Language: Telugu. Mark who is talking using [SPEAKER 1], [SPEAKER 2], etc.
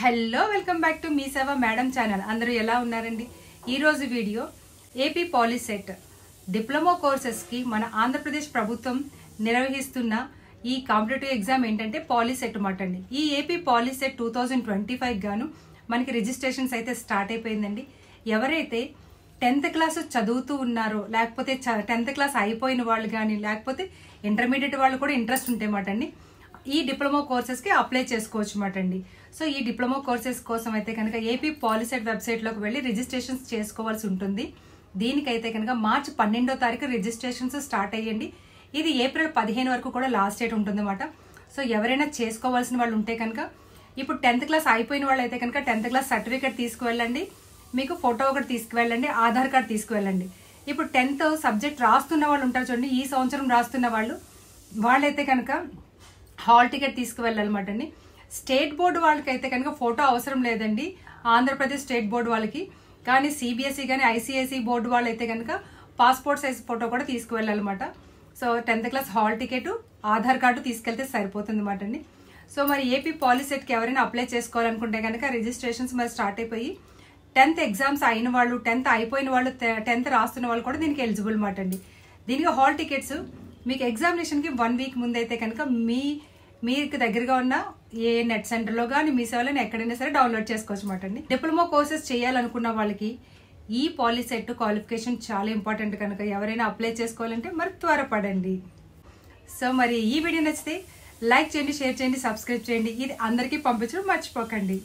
[SPEAKER 1] Hello welcome back to me సేవ మేడం ఛానల్. అందరూ ఎలా ఉన్నారండి? ఈరోజు వీడియో ఏపీ పాలిసెట్ డిప్లొమా కోర్సెస్కి మన ఆంధ్రప్రదేశ్ ప్రభుత్వం నిర్వహిస్తున్న ఈ కాంపిటేటివ్ ఎగ్జామ్ ఏంటంటే పాలిసెట్ మాట అండి. ఈ ఏపీ పాలిసెట్ 2025 గాను మనకి రిజిస్ట్రేషన్స్ అయితే స్టార్ట్ అయిపోయిందండి. ఎవరైతే 10th క్లాస్ చదువుతూ ఉన్నారో, లేకపోతే 10th క్లాస్ అయిపోయిన వాళ్ళు కానీ, లేకపోతే ఇంటర్మీడియట్ వాళ్ళు కూడా ఇంట్రెస్ట్ ఉంటే మాట అండి, ఈ డిప్లొమా కోర్సెస్కి అప్లై చేసుకోవచ్చు మాట అండి. సో ఈ డిప్లొమా కోర్సెస్ కోసం అయితే కనుక ఏపీ పాలిసెట్ వెబ్సైట్లోకి వెళ్ళి రిజిస్ట్రేషన్స్ చేసుకోవాల్సి ఉంటుంది. దీనికైతే కనుక మార్చి 12వ తారీఖు రిజిస్ట్రేషన్స్ స్టార్ట్ అయ్యండి. ఇది ఏప్రిల్ 15 వరకు కూడా లాస్ట్ డేట్ ఉంటుంది అన్నమాట. సో ఎవరైనా చేసుకోవాల్సిన వాళ్ళు ఉంటే కనుక ఇప్పుడు 10th క్లాస్ అయిపోయిన వాళ్ళు అయితే కనుక 10th క్లాస్ సర్టిఫికేట్ తీసుకువెళ్ళండి, మీకు ఫోటో ఒకటి తీసుకువెళ్ళండి, ఆధార్ కార్డ్ తీసుకువెళ్ళండి. ఇప్పుడు 10th సబ్జెక్ట్ రాస్తున్న వాళ్ళు ఉంటారు చూడండి, ఈ సంవత్సరం రాస్తున్న వాళ్ళైతే కనుక హాల్ టికెట్ తీసుకువెళ్ళాలన్నమాట అండి. స్టేట్ బోర్డు వాళ్ళకైతే కనుక ఫోటో అవసరం లేదండి, ఆంధ్రప్రదేశ్ స్టేట్ బోర్డు వాళ్ళకి. కానీ సిబిఎస్ఈ కానీ ఐసిఐసి బోర్డు వాళ్ళు అయితే కనుక పాస్పోర్ట్ సైజ్ ఫోటో కూడా తీసుకువెళ్ళాలన్నమాట. So 10th class hall ticket, Aadhaar card తీసుకెళ్తే సరిపోతుంది అన్నమాట అండి. సో మరి ఏపీ పాలిసెట్కి ఎవరైనా అప్లై చేసుకోవాలనుకుంటే కనుక రిజిస్ట్రేషన్స్ మరి స్టార్ట్ అయిపోయి 10th ఎగ్జామ్స్ అయిన వాళ్ళు, 10th అయిపోయిన వాళ్ళు, 10th రాస్తున్న వాళ్ళు కూడా దీనికి ఎలిజిబుల్ అన్నమాట అండి. దీనికి హాల్ టికెట్స్ మీకు ఎగ్జామినేషన్కి 1 వీక్ ముందు అయితే కనుక మీకు దగ్గరగా ఉన్న ఏ నెట్ సెంటర్లో కానీ మీ సేవలను ఎక్కడైనా సరే డౌన్లోడ్ చేసుకోవచ్చు అన్నమాట అండి. డిప్లొమా కోర్సెస్ చేయాలనుకున్న వాళ్ళకి ఈ పాలిసెట్ క్వాలిఫికేషన్ చాలా ఇంపార్టెంట్ కనుక ఎవరైనా అప్లై చేసుకోవాలంటే మరి త్వరపడండి. సో మరి ఈ వీడియో నచ్చితే లైక్ చేయండి, షేర్ చేయండి, సబ్స్క్రైబ్ చేయండి. ఇది అందరికీ పంపించడం మర్చిపోకండి.